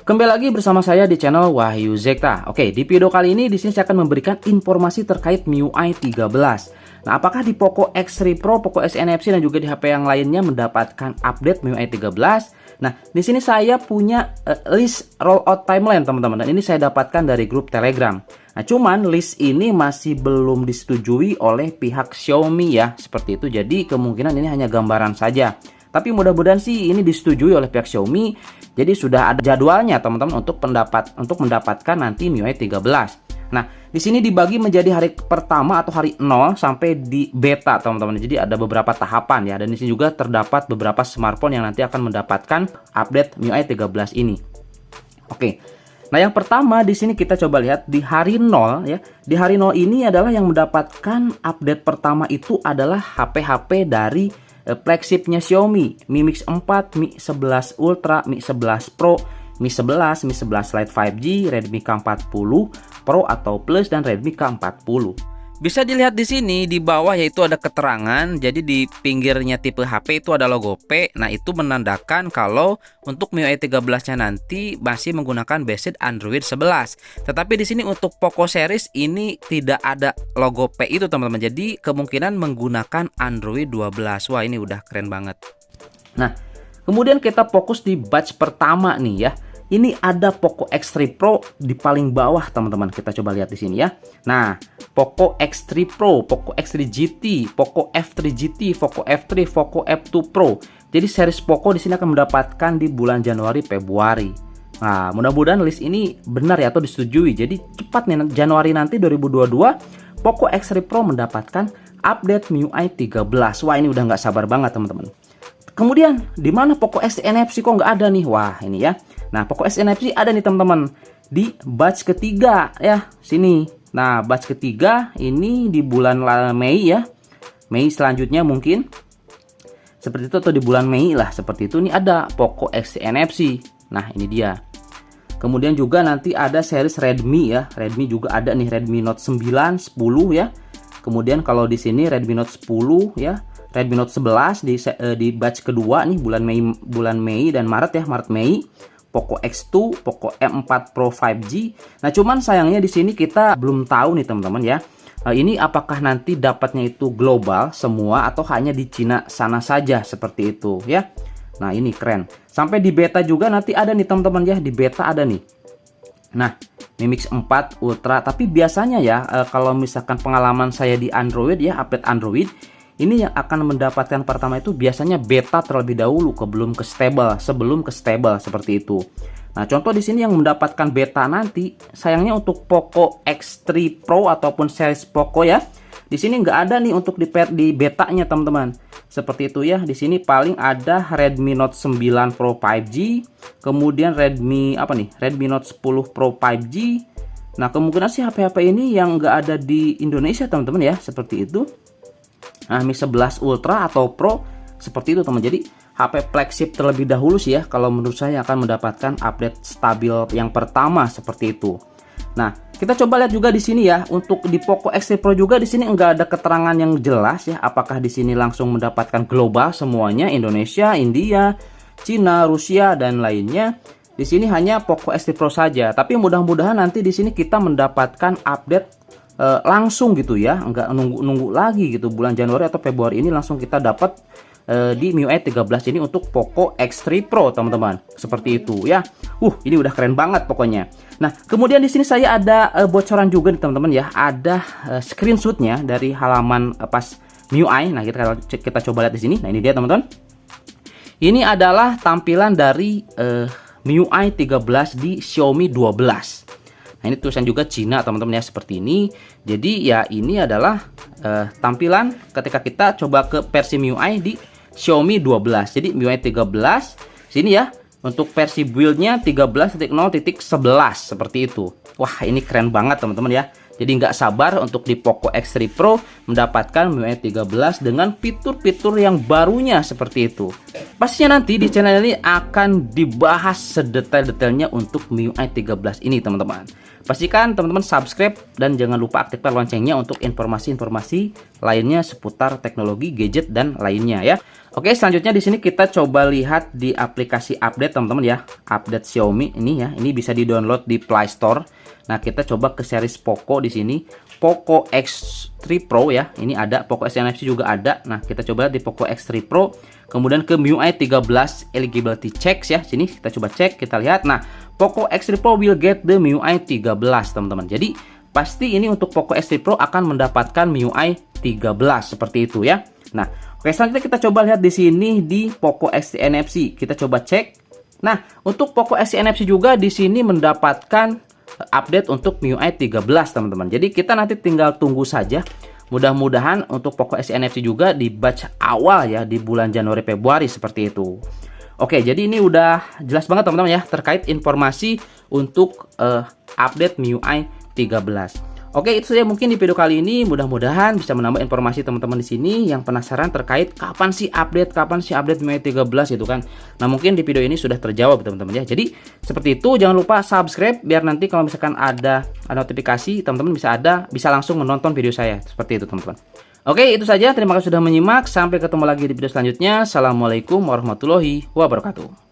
Kembali lagi bersama saya di channel Wahyu Zekta. Oke, di video kali ini di sini saya akan memberikan informasi terkait MIUI 13. Nah, apakah di Poco X3 Pro, Poco X NFC dan juga di HP yang lainnya mendapatkan update MIUI 13? Nah, di sini saya punya list rollout timeline, teman-teman. Dan ini saya dapatkan dari grup Telegram. Nah, cuman list ini masih belum disetujui oleh pihak Xiaomi ya, seperti itu. Jadi kemungkinan ini hanya gambaran saja. Tapi mudah-mudahan sih ini disetujui oleh pihak Xiaomi. Jadi sudah ada jadwalnya teman-teman untuk mendapatkan nanti MIUI 13. Nah, di sini dibagi menjadi hari pertama atau hari 0 sampai di beta teman-teman. Jadi ada beberapa tahapan ya, dan di sini juga terdapat beberapa smartphone yang nanti akan mendapatkan update MIUI 13 ini. Oke. Nah, yang pertama di sini kita coba lihat di hari 0 ya. Di hari 0 ini adalah yang mendapatkan update pertama itu adalah HP-HP dari flagshipnya Xiaomi, Mi Mix 4, Mi 11 Ultra, Mi 11 Pro, Mi 11, Mi 11 Lite 5G, Redmi K40 Pro atau Plus dan Redmi K40. Bisa dilihat di sini di bawah yaitu ada keterangan. Jadi di pinggirnya tipe HP itu ada logo P. Nah, itu menandakan kalau untuk MIUI 13-nya nanti masih menggunakan base Android 11. Tetapi di sini untuk Poco series ini tidak ada logo P itu, teman-teman. Jadi kemungkinan menggunakan Android 12. Wah, ini udah keren banget. Nah, kemudian kita fokus di batch pertama nih ya. Ini ada Poco X3 Pro di paling bawah, teman-teman. Kita coba lihat di sini ya. Nah, Poco X3 Pro, Poco X3 GT, Poco F3 GT, Poco F3, Poco F2 Pro. Jadi series Poco di sini akan mendapatkan di bulan Januari Februari. Nah, mudah-mudahan list ini benar ya atau disetujui. Jadi cepat nih, Januari nanti 2022 Poco X3 Pro mendapatkan update MIUI 13. Wah, ini udah nggak sabar banget, teman-teman. Kemudian di mana Poco X NFC kok nggak ada nih? Wah, ini ya. Nah, Poco X NFC ada nih, teman-teman, di batch ketiga ya, sini. Nah, batch ketiga ini di bulan Mei ya. Mei selanjutnya mungkin seperti itu, atau di bulan Mei lah seperti itu. Ini ada Poco X NFC. Nah, ini dia. Kemudian juga nanti ada series Redmi ya. Redmi juga ada nih, Redmi Note 9, 10 ya. Kemudian kalau di sini Redmi Note 10 ya. Redmi Note 11 di batch kedua nih bulan Mei dan Maret ya, Maret Mei. Poco X2, Poco M4 Pro 5G. Nah, cuman sayangnya di sini kita belum tahu nih, teman-teman ya. Ini apakah nanti dapatnya itu global semua atau hanya di Cina sana saja seperti itu ya. Nah, ini keren. Sampai di beta juga nanti ada nih, teman-teman ya. Di beta ada nih. Nah, Mi Mix 4 Ultra, tapi biasanya ya kalau misalkan pengalaman saya di Android ya, update Android ini yang akan mendapatkan pertama itu biasanya beta terlebih dahulu sebelum ke stable seperti itu. Nah, contoh di sini yang mendapatkan beta nanti sayangnya untuk Poco X3 Pro ataupun series Poco ya. Di sini nggak ada nih untuk di betanya, teman-teman. Seperti itu ya. Di sini paling ada Redmi Note 9 Pro 5G, kemudian Redmi Note 10 Pro 5G. Nah, kemungkinan sih HP-HP ini yang nggak ada di Indonesia, teman-teman ya, seperti itu. Nah, Mi 11 Ultra atau Pro seperti itu, teman. Jadi HP flagship terlebih dahulu sih ya, kalau menurut saya akan mendapatkan update stabil yang pertama seperti itu. Nah, kita coba lihat juga di sini ya, untuk di Poco X3 Pro juga di sini enggak ada keterangan yang jelas ya, apakah di sini langsung mendapatkan global semuanya, Indonesia, India, Cina, Rusia dan lainnya. Di sini hanya Poco X3 Pro saja, tapi mudah-mudahan nanti di sini kita mendapatkan update langsung gitu ya, nggak nunggu lagi gitu, bulan Januari atau Februari ini langsung kita dapat di MIUI 13 ini untuk Poco X3 Pro, teman-teman. Seperti itu ya. Ini udah keren banget pokoknya. Nah, kemudian di sini saya ada bocoran juga nih, teman-teman ya. Ada screenshotnya dari halaman pas MIUI. Nah, kita coba lihat di sini. Nah, ini dia, teman-teman. Ini adalah tampilan dari MIUI 13 di Xiaomi 12. Nah, ini tulisan juga Cina, teman-teman ya, seperti ini. Jadi ya ini adalah tampilan ketika kita coba ke versi MIUI di Xiaomi 12. Jadi MIUI 13 sini ya, untuk versi build-nya 13.0.11 seperti itu. Wah, ini keren banget, teman-teman ya. Jadi nggak sabar untuk di Poco X3 Pro mendapatkan MIUI 13 dengan fitur-fitur yang barunya seperti itu. Pastinya nanti di channel ini akan dibahas sedetail-detailnya untuk MIUI 13 ini, teman-teman. pastikan teman-teman subscribe dan jangan lupa aktifkan loncengnya untuk informasi-informasi lainnya seputar teknologi, gadget dan lainnya ya. Oke, selanjutnya di sini kita coba lihat di aplikasi update teman-teman ya. Update Xiaomi ini ya. Ini bisa di-download di Play Store. Nah, kita coba ke series Poco di sini. Poco X3 Pro ya. Ini ada, Poco SNFC juga ada. Nah, kita coba di Poco X3 Pro. Kemudian ke MIUI 13 eligibility checks ya. Sini kita coba cek, kita lihat. Nah, Poco X3 Pro will get the MIUI 13 teman-teman. Jadi pasti ini untuk Poco X3 Pro akan mendapatkan MIUI 13 seperti itu ya. Nah, oke, selanjutnya kita coba lihat di sini di Poco X3 NFC. Kita coba cek. Nah, untuk Poco X3 NFC juga di sini mendapatkan update untuk MIUI 13 teman-teman. Jadi kita nanti tinggal tunggu saja. Mudah-mudahan untuk Poco X3 NFC juga di batch awal ya di bulan Januari Februari seperti itu. Oke, jadi ini udah jelas banget teman-teman ya terkait informasi untuk update MIUI 13. Oke, itu saja mungkin di video kali ini. Mudah-mudahan bisa menambah informasi teman-teman di sini yang penasaran terkait kapan sih update MIUI 13 itu kan. Nah, mungkin di video ini sudah terjawab teman-teman ya. Jadi seperti itu, jangan lupa subscribe biar nanti kalau misalkan ada notifikasi teman-teman bisa langsung menonton video saya. Seperti itu teman-teman. Oke, itu saja. Terima kasih sudah menyimak. Sampai ketemu lagi di video selanjutnya. Assalamualaikum warahmatullahi wabarakatuh.